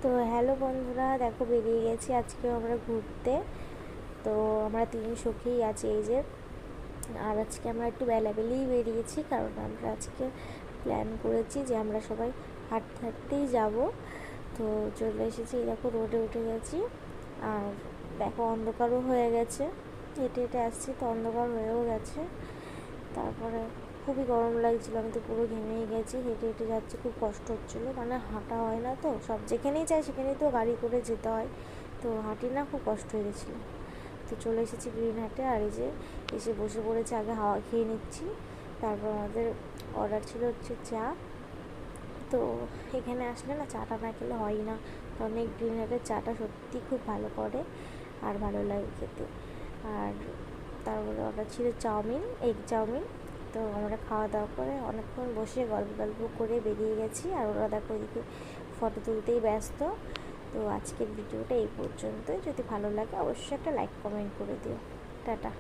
তো হ্যালো বন্ধুরা, দেখো বেরিয়ে গেছি আজকেও আমরা ঘুরতে। তো আমরা তিন সখী আছি এই যে। আর আজকে আমরা একটু বেলাবেলিই বেরিয়েছি, কারণ আমরা আজকে প্ল্যান করেছি যে আমরা সবাই হাঁটতে হাঁটতেই যাব। তো চলে এসেছি, দেখো রোডে উঠে গেছি। আর দেখো অন্ধকারও হয়ে গেছে, হেঁটে হেঁটে আসছি তো অন্ধকার হয়েও গেছে। তারপরে খুবই গরম লাগছিলো, আমি তো পুরো ঘেমেই গেছি, হেঁটে হেঁটে যাচ্ছি, খুব কষ্ট হচ্ছিলো, মানে হাঁটা হয় না তো, সব যেখানেই যাই সেখানেই তো গাড়ি করে যেতে হয়, তো হাঁটি না, খুব কষ্ট হয়ে গেছিলো। তো চলে এসেছি গ্রিন হাটে, আর এই যে এসে বসে পড়েছে, আগে হাওয়া খেয়ে নিচ্ছি। তারপর আমাদের অর্ডার ছিল হচ্ছে চা। তো এখানে আসলে না চাটা না খেলে হয় না, কারণ এই গ্রিন হাটের চাটা সত্যি খুব ভালো করে আর ভালো লাগে খেতে। আর তারপরে অর্ডার ছিল চাউমিন, এগ চাউমিন। তো আমরা খাওয়া দাওয়া করে অনেকক্ষণ বসে গল্প গল্প করে বেরিয়ে গেছি, আর ওরা দেখো ওইদিকে ফটো তুলতেই ব্যস্ত। তো আজকের ভিডিওটা এই পর্যন্তই, যদি ভালো লাগে অবশ্যই একটা লাইক কমেন্ট করে দিও। টাটা।